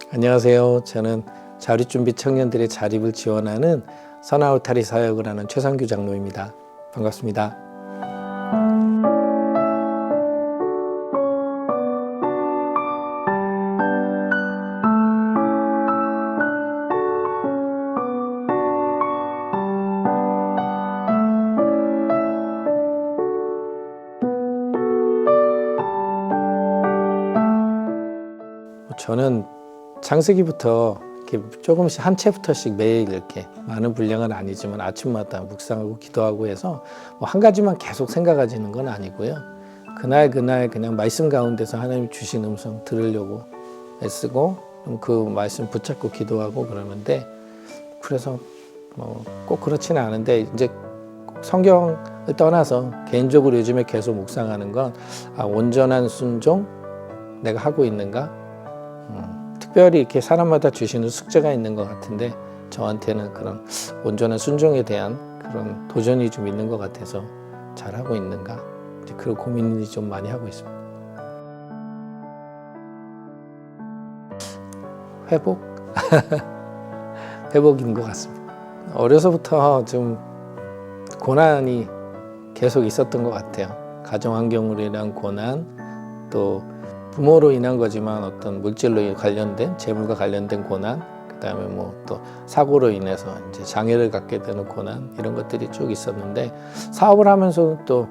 안녕하세요. 저는 자립준비 청년들의 자립을 지원하는 선화울타리 사역을 하는 최상규 장로입니다. 반갑습니다. 저는 창세기부터 이렇게 조금씩 한 채부터씩 매일 이렇게 많은 분량은 아니지만 아침마다 묵상하고 기도하고 해서 한 가지만 계속 생각하지는 건 아니고요. 그날 그냥 말씀 가운데서 하나님이 주신 음성 들으려고 애쓰고 그 말씀 붙잡고 기도하고 그러는데, 그래서 꼭 그렇지는 않은데 이제 성경을 떠나서 개인적으로 요즘에 계속 묵상하는 건 온전한 순종 내가 하고 있는가? 특별히 이렇게 사람마다 주시는 숙제가 있는 것 같은데 저한테는 그런 온전한 순종에 대한 그런 도전이 좀 있는 것 같아서 잘하고 있는가? 이제 그런 고민이 좀 많이 하고 있습니다. 회복? 회복인 것 같습니다. 어려서부터 좀 고난이 계속 있었던 것 같아요. 가정환경으로 인한 고난, 또 부모로 인한 거지만 어떤 물질로 관련된, 재물과 관련된 고난, 그다음에 또 사고로 인해서 이제 장애를 갖게 되는 고난, 이런 것들이 쭉 있었는데, 사업을 하면서도 또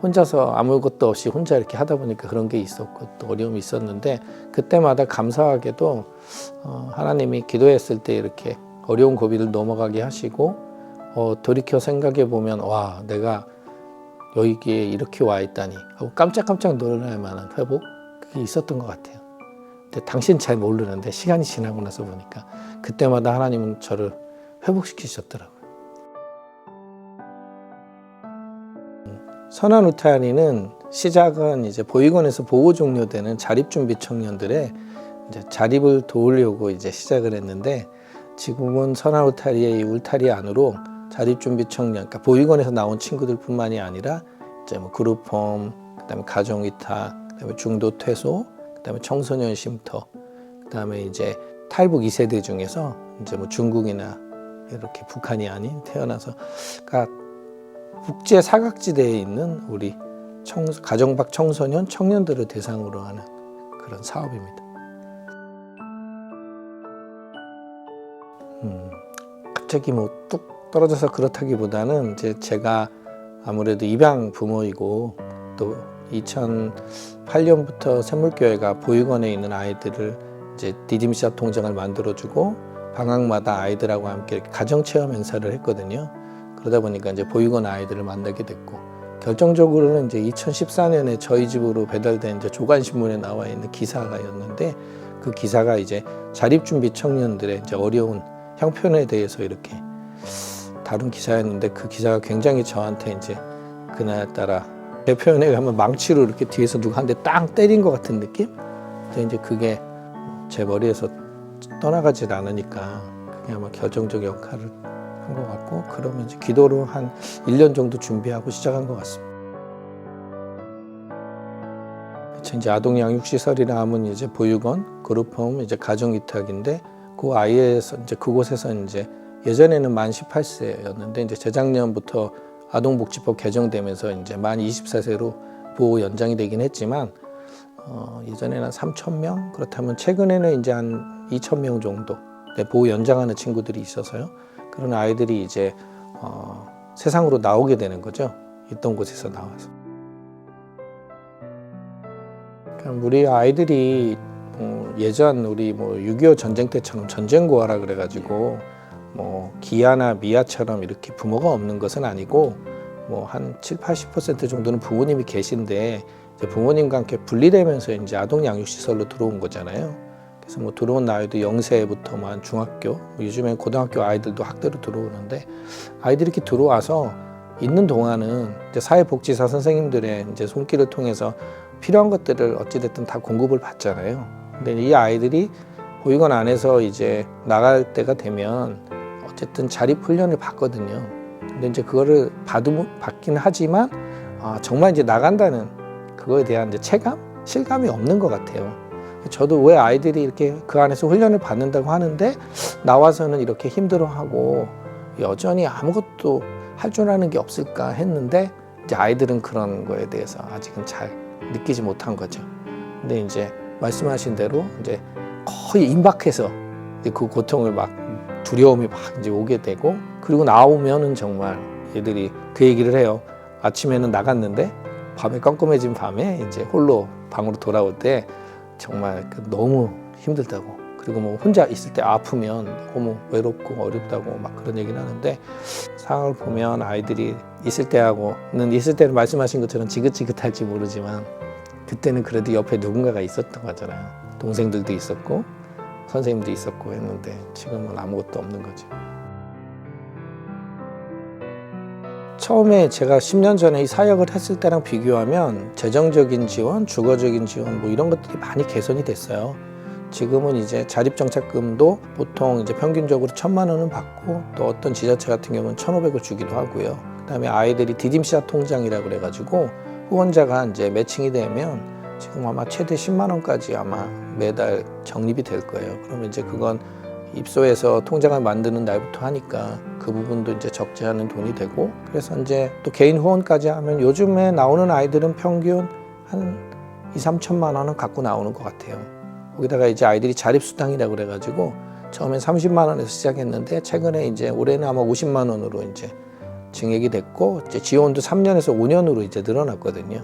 혼자서 아무것도 없이 혼자 이렇게 하다 보니까 그런 게 있었고 또 어려움이 있었는데, 그때마다 감사하게도 하나님이 기도했을 때 이렇게 어려운 고비를 넘어가게 하시고, 돌이켜 생각해 보면 와, 내가 여기에 이렇게 와 있다니 하고 깜짝깜짝 놀랄 만한 회복, 그게 있었던 것 같아요. 근데 당신 잘 모르는데 시간이 지나고 나서 보니까 그때마다 하나님은 저를 회복시키셨더라고요. 선화울타리는 시작은 이제 보육원에서 보호 종료되는 자립준비 청년들의 이제 자립을 도우려고 이제 시작을 했는데, 지금은 선화울타리의 이 울타리 안으로 자립준비 청년, 그러니까 보육원에서 나온 친구들뿐만이 아니라 이제 그룹홈, 그다음에 가정위탁, 그다음에 중도 퇴소, 그다음에 청소년 쉼터, 그다음에 이제 탈북 2세대 중에서 이제 중국이나 이렇게 북한이 아닌 태어나서, 그러니까 국제 사각지대에 있는 우리 가정 밖 청소년, 청년들을 대상으로 하는 그런 사업입니다. 갑자기 뚝 떨어져서 그렇다기보다는 이제 제가 아무래도 입양 부모이고, 또 2008년부터 샘물교회가 보육원에 있는 아이들을 이제 디딤샷 통장을 만들어주고 방학마다 아이들하고 함께 이렇게 가정체험 행사를 했거든요. 그러다 보니까 이제 보육원 아이들을 만나게 됐고, 결정적으로는 이제 2014년에 저희 집으로 배달된 이제 조간신문에 나와 있는 기사가였는데, 그 기사가 이제 자립준비 청년들의 이제 어려운 형편에 대해서 이렇게 다룬 기사였는데, 그 기사가 굉장히 저한테 이제 그날따라 제 표현에 가면 망치로 이렇게 뒤에서 누가 한 대 땅 때린 것 같은 느낌? 근데 이제 그게 제 머리에서 떠나가질 않으니까 그게 아마 결정적 역할을 한 것 같고, 그러면 이제 기도로 한 1년 정도 준비하고 시작한 것 같습니다. 이제 아동 양육시설이라 하면 이제 보육원, 그룹홈, 이제 가정위탁인데, 그 아이에서 이제 그곳에서 이제 예전에는 만 18세였는데 이제 재작년부터 아동복지법 개정되면서 이제 만 24세로 보호 연장이 되긴 했지만, 예전에는 3,000명, 그렇다면 최근에는 이제 한 2,000명 정도 보호 연장하는 친구들이 있어서요. 그런 아이들이 이제 세상으로 나오게 되는 거죠. 있던 곳에서 나와서. 그러니까 우리 아이들이 예전 우리 6.25 전쟁 때처럼 전쟁고아라 그래가지고 기아나 미아처럼 이렇게 부모가 없는 것은 아니고, 한 70-80% 정도는 부모님이 계신데, 이제 부모님과 함께 분리되면서 이제 아동 양육시설로 들어온 거잖아요. 그래서 들어온 나이도 0세부터 한 중학교, 요즘엔 고등학교 아이들도 학대로 들어오는데, 아이들이 이렇게 들어와서 있는 동안은 이제 사회복지사 선생님들의 이제 손길을 통해서 필요한 것들을 어찌됐든 다 공급을 받잖아요. 근데 이 아이들이 보육원 안에서 이제 나갈 때가 되면 어쨌든 자립 훈련을 받거든요. 근데 이제 그거를 받긴 하지만 정말 이제 나간다는 그거에 대한 이제 체감, 실감이 없는 것 같아요. 저도 왜 아이들이 이렇게 그 안에서 훈련을 받는다고 하는데 나와서는 이렇게 힘들어하고 여전히 아무것도 할 줄 아는 게 없을까 했는데 이제 아이들은 그런 거에 대해서 아직은 잘 느끼지 못한 거죠. 근데 이제 말씀하신 대로 이제 거의 임박해서 이제 그 고통을 막 두려움이 막 이제 오게 되고 그리고 나오면은 정말 애들이 그 얘기를 해요. 아침에는 나갔는데 밤에 깜깜해진 밤에 이제 홀로 방으로 돌아올 때 정말 너무 힘들다고 그리고 뭐 혼자 있을 때 아프면 너무 외롭고 어렵다고 막 그런 얘기를 하는데 상황을 보면 아이들이 있을 때는 말씀하신 것처럼 지긋지긋할지 모르지만 그때는 그래도 옆에 누군가가 있었던 거잖아요. 동생들도 있었고 선생님도 있었고 했는데 지금은 아무것도 없는 거죠. 처음에 제가 10년 전에 이 사역을 했을 때랑 비교하면 재정적인 지원, 주거적인 지원 뭐 이런 것들이 많이 개선이 됐어요. 지금은 이제 자립정착금도 보통 이제 평균적으로 1,000만 원은 받고 또 어떤 지자체 같은 경우는 1,500을 주기도 하고요. 그다음에 아이들이 디딤씨앗 통장이라고 그래가지고 후원자가 이제 매칭이 되면 지금 아마 최대 10만 원까지 아마 매달 적립이 될 거예요. 그러면 이제 그건 입소해서 통장을 만드는 날부터 하니까 그 부분도 이제 적지 않은 돈이 되고 그래서 이제 또 개인 후원까지 하면 요즘에 나오는 아이들은 평균 한 2-3천만 원은 갖고 나오는 것 같아요. 거기다가 이제 아이들이 자립수당이라고 그래가지고 처음엔 30만 원에서 시작했는데 최근에 이제 올해는 아마 50만 원으로 이제 증액이 됐고 이제 지원도 3년에서 5년으로 이제 늘어났거든요.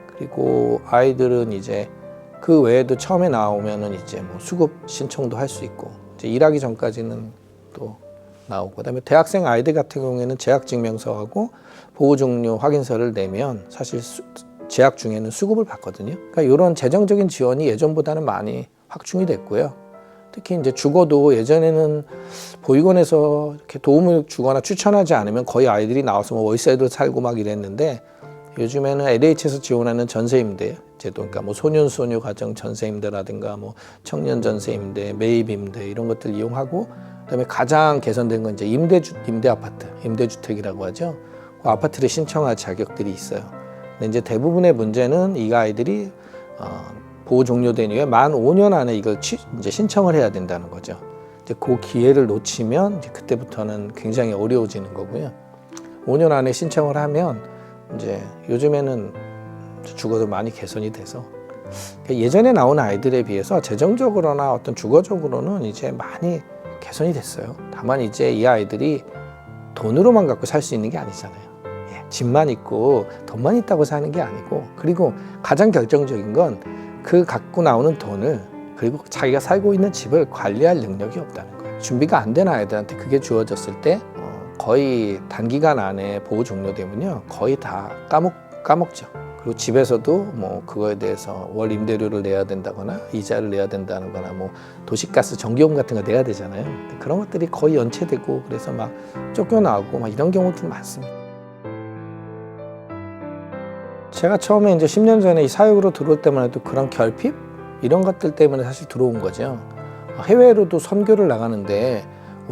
그리고 아이들은 이제 그 외에도 처음에 나오면은 이제 뭐 수급 신청도 할 수 있고 이제 일하기 전까지는 또 나오고 그다음에 대학생 아이들 같은 경우에는 재학증명서하고 보호종료 확인서를 내면 사실 재학 중에는 수급을 받거든요. 그러니까 이런 재정적인 지원이 예전보다는 많이 확충이 됐고요. 특히 이제 주거도 예전에는 보육원에서 이렇게 도움을 주거나 추천하지 않으면 거의 아이들이 나와서 뭐 월세도 살고 막 이랬는데 요즘에는 LH에서 지원하는 전세임대 제도, 그러니까 뭐 소년소녀 가정 전세임대라든가 뭐 청년 전세임대, 매입임대 이런 것들 이용하고 그다음에 가장 개선된 건 이제 임대 아파트, 임대주택이라고 하죠. 그 아파트를 신청할 자격들이 있어요. 근데 이제 대부분의 문제는 이 아이들이 보호 종료된 이후에 만 5년 안에 이걸 이제 신청을 해야 된다는 거죠. 이제 그 기회를 놓치면 이제 그때부터는 굉장히 어려워지는 거고요. 5년 안에 신청을 하면 이제 요즘에는 주거도 많이 개선이 돼서 예전에 나온 아이들에 비해서 재정적으로나 어떤 주거적으로는 이제 많이 개선이 됐어요. 다만 이제 이 아이들이 돈으로만 갖고 살 수 있는 게 아니잖아요. 집만 있고 돈만 있다고 사는 게 아니고 그리고 가장 결정적인 건 그 갖고 나오는 돈을 그리고 자기가 살고 있는 집을 관리할 능력이 없다는 거예요. 준비가 안 된 아이들한테 그게 주어졌을 때 거의 단기간 안에 보호 종료되면요 거의 다 까먹죠. 그리고 집에서도 뭐 그거에 대해서 월 임대료를 내야 된다거나 이자를 내야 된다는 거나 뭐 도시가스 전기요금 같은 거 내야 되잖아요. 그런 것들이 거의 연체되고 그래서 막 쫓겨나고 막 이런 경우도 많습니다. 제가 처음에 이제 10년 전에 이 사역으로 들어올 때만 해도 그런 결핍? 이런 것들 때문에 사실 들어온 거죠. 해외로도 선교를 나가는데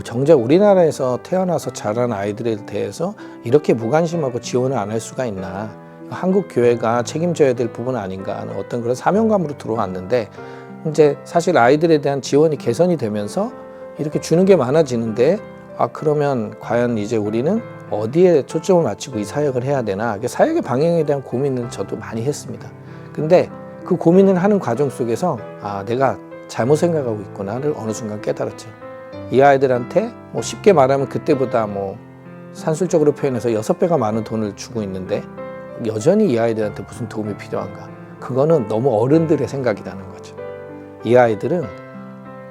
정작 우리나라에서 태어나서 자란 아이들에 대해서 이렇게 무관심하고 지원을 안 할 수가 있나. 한국 교회가 책임져야 될 부분 아닌가 하는 어떤 그런 사명감으로 들어왔는데 이제 사실 아이들에 대한 지원이 개선이 되면서 이렇게 주는 게 많아지는데 그러면 과연 이제 우리는 어디에 초점을 맞추고 이 사역을 해야 되나 사역의 방향에 대한 고민을 저도 많이 했습니다. 근데 그 고민을 하는 과정 속에서 내가 잘못 생각하고 있구나를 어느 순간 깨달았죠. 이 아이들한테 뭐 쉽게 말하면 그때보다 뭐 산술적으로 표현해서 6배가 많은 돈을 주고 있는데 여전히 이 아이들한테 무슨 도움이 필요한가. 그거는 너무 어른들의 생각이라는 거죠. 이 아이들은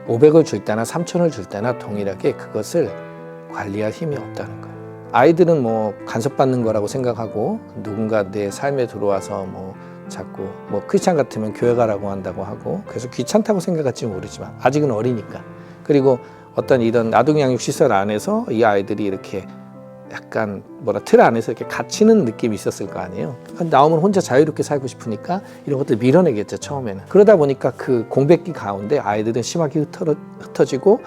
500을 줄 때나 3,000을 줄 때나 동일하게 그것을 관리할 힘이 없다는 거예요. 아이들은 뭐 간섭받는 거라고 생각하고 누군가 내 삶에 들어와서 뭐 자꾸 뭐 크리스찬 같으면 교회 가라고 한다고 하고 그래서 귀찮다고 생각할지 모르지만 아직은 어리니까 그리고 어떤 이런 아동양육 시설 안에서 이 아이들이 이렇게 약간 틀 안에서 이렇게 갇히는 느낌이 있었을 거 아니에요. 나오면 혼자 자유롭게 살고 싶으니까 이런 것들 밀어내겠죠 처음에는. 그러다 보니까 그 공백기 가운데 아이들은 심하게 흩어지고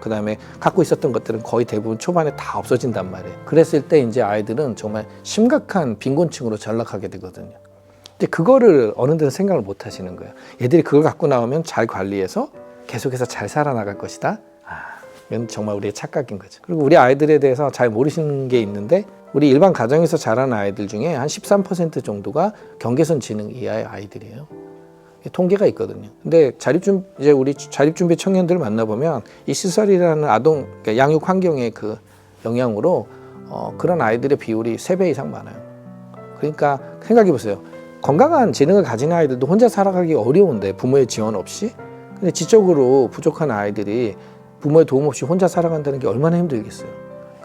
그다음에 갖고 있었던 것들은 거의 대부분 초반에 다 없어진단 말이에요. 그랬을 때 이제 아이들은 정말 심각한 빈곤층으로 전락하게 되거든요. 근데 그거를 어른들은 생각을 못 하시는 거예요. 얘들이 그걸 갖고 나오면 잘 관리해서 계속해서 잘 살아나갈 것이다. 이건 정말 우리의 착각인 거죠. 그리고 우리 아이들에 대해서 잘 모르시는 게 있는데, 우리 일반 가정에서 자라는 아이들 중에 한 13% 정도가 경계선 지능 이하의 아이들이에요. 통계가 있거든요. 근데 이제 우리 자립준비 청년들을 만나보면 이 시설이라는 아동, 그러니까 양육 환경의 그 영향으로 그런 아이들의 비율이 3배 이상 많아요. 그러니까 생각해 보세요. 건강한 지능을 가진 아이들도 혼자 살아가기 어려운데, 부모의 지원 없이. 근데 지적으로 부족한 아이들이 부모의 도움 없이 혼자 살아간다는 게 얼마나 힘들겠어요.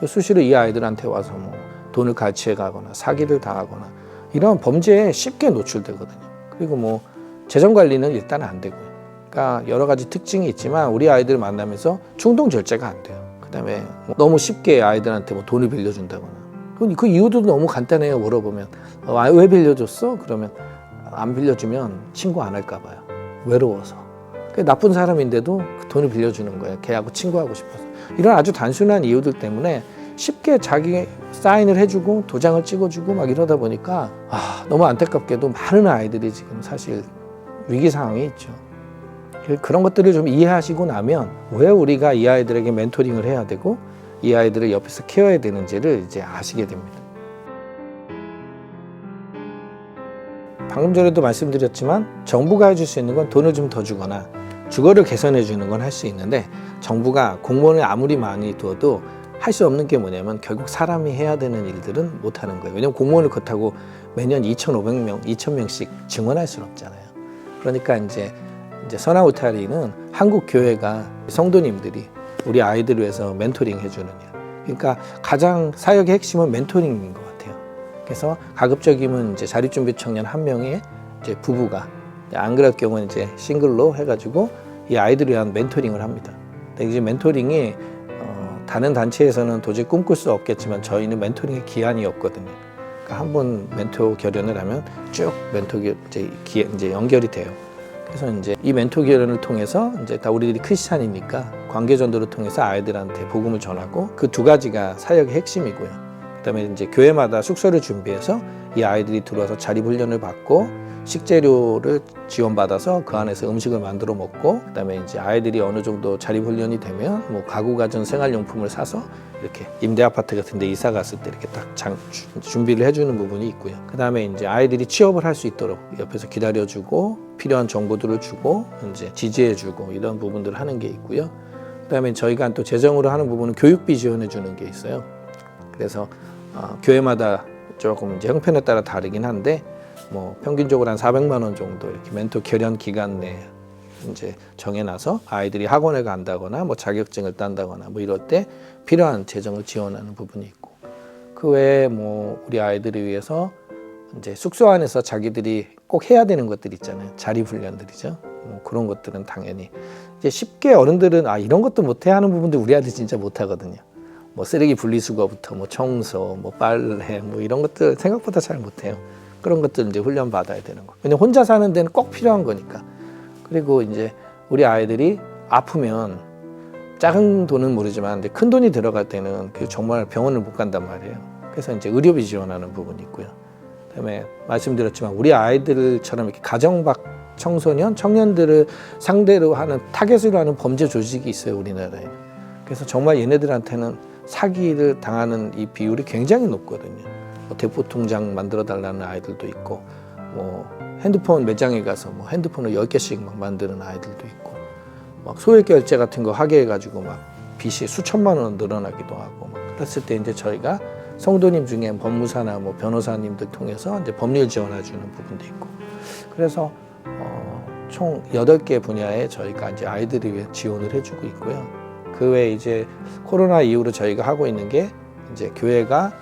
수시로 이 아이들한테 와서 뭐 돈을 가치해 가거나 사기를 당하거나 이런 범죄에 쉽게 노출되거든요. 그리고 뭐 재정 관리는 일단 안 되고요. 그러니까 여러 가지 특징이 있지만 우리 아이들을 만나면서 충동 절제가 안 돼요. 그다음에 너무 쉽게 아이들한테 뭐 돈을 빌려준다거나, 그 이유도 너무 간단해요. 물어보면 왜 빌려줬어? 그러면 안 빌려주면 신고 안 할까 봐요. 외로워서. 나쁜 사람인데도 그 돈을 빌려주는 거예요. 걔하고 친구하고 싶어서. 이런 아주 단순한 이유들 때문에 쉽게 자기 사인을 해주고 도장을 찍어주고 막 이러다 보니까 너무 안타깝게도 많은 아이들이 지금 사실 위기 상황에 있죠. 그런 것들을 좀 이해하시고 나면 왜 우리가 이 아이들에게 멘토링을 해야 되고 이 아이들을 옆에서 케어해야 되는지를 이제 아시게 됩니다. 방금 전에도 말씀드렸지만 정부가 해줄 수 있는 건 돈을 좀 더 주거나 주거를 개선해 주는 건 할 수 있는데, 정부가 공무원을 아무리 많이 두어도 할 수 없는 게 뭐냐면 결국 사람이 해야 되는 일들은 못 하는 거예요. 왜냐면 공무원을 그렇다고 매년 2,500명, 2,000명씩 증원할 수는 없잖아요. 그러니까 이제 선아우타리는 한국 교회가 성도님들이 우리 아이들을 위해서 멘토링 해주는 일. 그러니까 가장 사역의 핵심은 멘토링인 것 같아요. 그래서 가급적이면 이제 자립준비 청년 한 명의 이제 부부가, 안 그럴 경우는 이제 싱글로 해가지고 이 아이들을 위한 멘토링을 합니다. 근데 이제 멘토링이 다른 단체에서는 도저히 꿈꿀 수 없겠지만 저희는 멘토링의 기한이 없거든요. 그러니까 한 번 멘토 결연을 하면 쭉 멘토 이제 연결이 돼요. 그래서 이제 이 멘토 결연을 통해서 이제 다 우리들이 크리스찬이니까 관계전도를 통해서 아이들한테 복음을 전하고, 그 두 가지가 사역의 핵심이고요. 그다음에 이제 교회마다 숙소를 준비해서 이 아이들이 들어와서 자립훈련을 받고 식재료를 지원받아서 그 안에서 음식을 만들어 먹고, 그다음에 이제 아이들이 어느 정도 자립훈련이 되면 뭐 가구 가전 생활용품을 사서 이렇게 임대 아파트 같은 데 이사 갔을 때 이렇게 딱 준비를 해주는 부분이 있고요. 그다음에 이제 아이들이 취업을 할 수 있도록 옆에서 기다려주고 필요한 정보들을 주고 이제 지지해주고 이런 부분들을 하는 게 있고요. 그다음에 저희가 또 재정으로 하는 부분은 교육비 지원해주는 게 있어요. 그래서 교회마다 조금 이제 형편에 따라 다르긴 한데, 뭐 평균적으로 한 400만 원 정도 이렇게 멘토 결연 기간 내에 이제 정해놔서 아이들이 학원에 간다거나 뭐 자격증을 딴다거나 뭐 이럴 때 필요한 재정을 지원하는 부분이 있고, 그 외에 뭐 우리 아이들을 위해서 이제 숙소 안에서 자기들이 꼭 해야 되는 것들 있잖아요. 자립훈련들이죠. 그런 것들은 당연히 이제 쉽게 어른들은 이런 것도 못해 하는 부분들 우리 아이들 진짜 못하거든요. 뭐 쓰레기 분리수거부터 뭐 청소, 뭐 빨래, 뭐 이런 것들 생각보다 잘 못해요. 그런 것들 이제 훈련 받아야 되는 거. 왜냐면 혼자 사는 데는 꼭 필요한 거니까. 그리고 이제 우리 아이들이 아프면 작은 돈은 모르지만 이제 큰 돈이 들어갈 때는 정말 병원을 못 간단 말이에요. 그래서 이제 의료비 지원하는 부분이 있고요. 그다음에 말씀드렸지만 우리 아이들처럼 이렇게 가정 밖 청소년, 청년들을 상대로 하는 타겟으로 하는 범죄 조직이 있어요, 우리나라에. 그래서 정말 얘네들한테는 사기를 당하는 이 비율이 굉장히 높거든요. 뭐 대포 통장 만들어 달라는 아이들도 있고, 뭐 핸드폰 매장에 가서 뭐 핸드폰을 10개씩 막 만드는 아이들도 있고, 막 소액 결제 같은 거 하게 해가지고 막 빚이 수천만 원 늘어나기도 하고, 막 그랬을 때 이제 저희가 성도님 중에 법무사나 뭐 변호사님들 통해서 이제 법률 지원해주는 부분도 있고, 그래서 총 8개 분야에 저희가 이제 아이들을 위해 지원을 해주고 있고요. 그 외에 이제 코로나 이후로 저희가 하고 있는 게 이제 교회가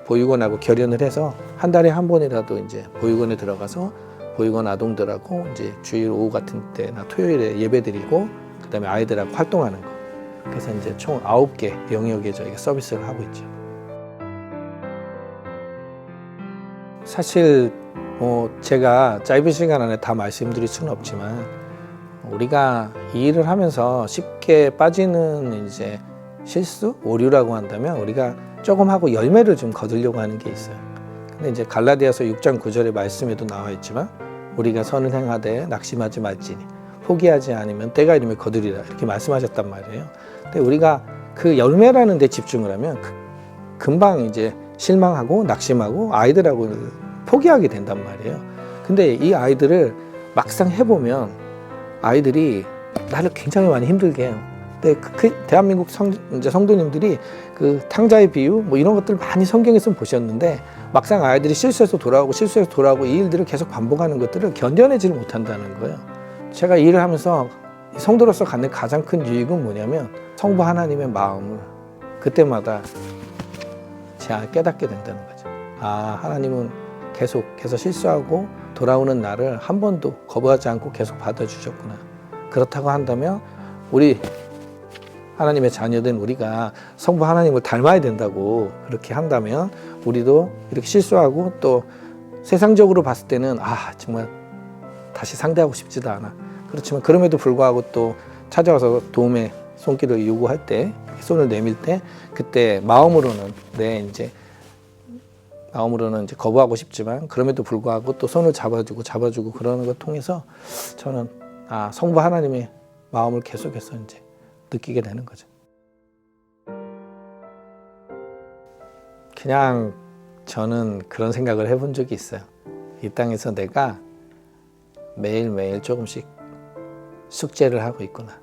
보육원하고 결연을 해서 한 달에 한 번이라도 이제 보육원에 들어가서 보육원 아동들하고 이제 주일 오후 같은 때나 토요일에 예배드리고, 그다음에 아이들하고 활동하는 거. 그래서 이제 총 9개 영역에 저희가 서비스를 하고 있죠. 사실 뭐 제가 짧은 시간 안에 다 말씀드릴 수는 없지만, 우리가 이 일을 하면서 쉽게 빠지는 이제 실수, 오류라고 한다면 우리가 조금 하고 열매를 좀 거두려고 하는 게 있어요. 근데 이제 갈라디아서 6장 9절의 말씀에도 나와 있지만 우리가 선을 행하되 낙심하지 말지니 포기하지 않으면 때가 이르면 거두리라 이렇게 말씀하셨단 말이에요. 근데 우리가 그 열매라는 데 집중을 하면 금방 이제 실망하고 낙심하고 아이들하고 포기하게 된단 말이에요. 근데 이 아이들을 막상 해보면 아이들이 나를 굉장히 많이 힘들게 해요. 근데 대한민국 이제 성도님들이 그 탕자의 비유 뭐 이런 것들 많이 성경에서 보셨는데 막상 아이들이 실수해서 돌아오고 이 일들을 계속 반복하는 것들을 견뎌내지를 못한다는 거예요. 제가 일을 하면서 성도로서 갖는 가장 큰 유익은 뭐냐면 성부 하나님의 마음을 그때마다 제가 깨닫게 된다는 거죠. 아, 하나님은 계속해서 실수하고 돌아오는 나를 한 번도 거부하지 않고 계속 받아주셨구나. 그렇다고 한다면 우리 하나님의 자녀된 우리가 성부 하나님을 닮아야 된다고 그렇게 한다면 우리도 이렇게 실수하고 또 세상적으로 봤을 때는 아 정말 다시 상대하고 싶지도 않아. 그렇지만 그럼에도 불구하고 또 찾아와서 도움의 손길을 요구할 때 손을 내밀 때 그때 마음으로는 이제 거부하고 싶지만 그럼에도 불구하고 또 손을 잡아주고 그러는 걸 통해서 저는 성부 하나님의 마음을 계속해서 이제 느끼게 되는 거죠. 그냥 저는 그런 생각을 해본 적이 있어요. 이 땅에서 내가 매일매일 조금씩 숙제를 하고 있구나.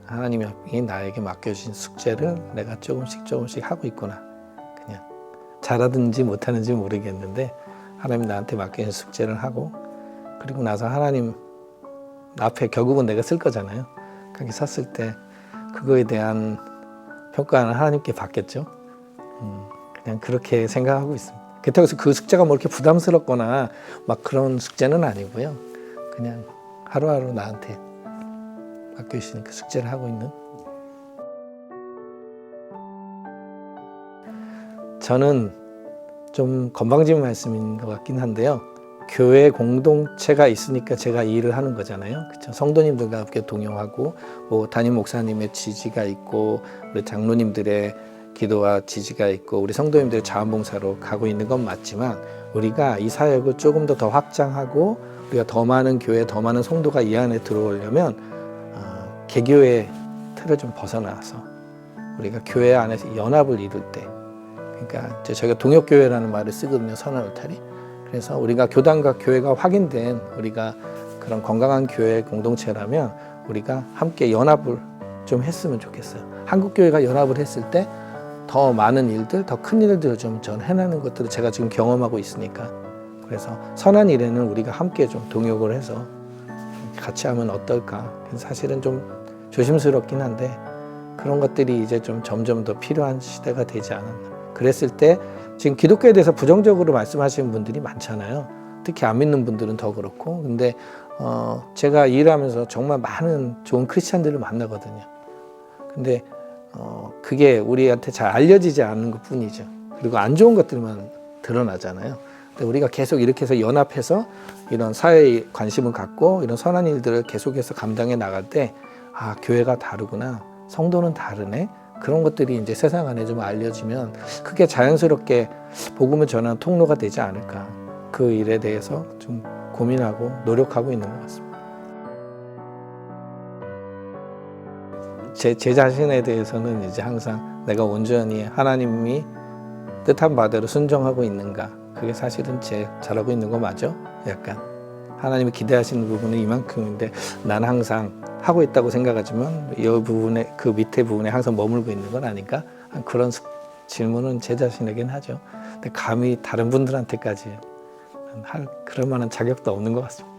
하나님이 나에게 맡겨주신 숙제를 내가 조금씩 하고 있구나. 그냥 잘하든지 못하는지 모르겠는데 하나님이 나한테 맡겨준 숙제를 하고 그리고 나서 하나님 앞에 결국은 내가 쓸 거잖아요. 거기 섰을 때 그거에 대한 평가는 하나님께 받겠죠. 그냥 그렇게 생각하고 있습니다. 그렇다고 해서 그 숙제가 뭐 이렇게 부담스럽거나 막 그런 숙제는 아니고요. 그냥 하루하루 나한테 맡겨주시는 그 숙제를 하고 있는. 저는 좀 건방진 말씀인 것 같긴 한데요. 교회 공동체가 있으니까 제가 이 일을 하는 거잖아요. 그렇죠? 성도님들과 함께 동역하고 뭐 담임 목사님의 지지가 있고 우리 장로님들의 기도와 지지가 있고 우리 성도님들의 자원봉사로 가고 있는 건 맞지만 우리가 이 사역을 조금 더 확장하고 우리가 더 많은 교회, 더 많은 성도가 이 안에 들어오려면 개교의 틀을 좀 벗어나서 우리가 교회 안에서 연합을 이룰 때 그러니까 저희가 동역교회라는 말을 쓰거든요. 선한 울타리. 그래서 우리가 교단과 교회가 확인된 우리가 그런 건강한 교회 공동체라면 우리가 함께 연합을 좀 했으면 좋겠어요. 한국교회가 연합을 했을 때 더 많은 일들, 더 큰 일들을 좀 전 해내는 것들을 제가 지금 경험하고 있으니까 그래서 선한 일에는 우리가 함께 좀 동역을 해서 같이 하면 어떨까. 사실은 좀 조심스럽긴 한데 그런 것들이 이제 좀 점점 더 필요한 시대가 되지 않았나. 그랬을 때 지금 기독교에 대해서 부정적으로 말씀하시는 분들이 많잖아요. 특히 안 믿는 분들은 더 그렇고. 근데 제가 일하면서 정말 많은 좋은 크리스찬들을 만나거든요. 근데 그게 우리한테 잘 알려지지 않는 것 뿐이죠. 그리고 안 좋은 것들만 드러나잖아요. 근데 우리가 계속 이렇게 해서 연합해서 이런 사회에 관심을 갖고 이런 선한 일들을 계속해서 감당해 나갈 때 교회가 다르구나. 성도는 다르네. 그런 것들이 이제 세상 안에 좀 알려지면 그게 자연스럽게 복음을 전하는 통로가 되지 않을까. 그 일에 대해서 좀 고민하고 노력하고 있는 것 같습니다. 제 자신에 대해서는 이제 항상 내가 온전히 하나님이 뜻한 바대로 순종하고 있는가. 그게 사실은 제일 잘하고 있는 거 맞죠? 약간 하나님이 기대하시는 부분은 이만큼인데 나는 항상 하고 있다고 생각하지만 이 부분에 그 밑에 부분에 항상 머물고 있는 건 아닌가? 그런 질문은 제 자신에겐 하죠. 근데 감히 다른 분들한테까지 할 그럴 만한 자격도 없는 것 같습니다.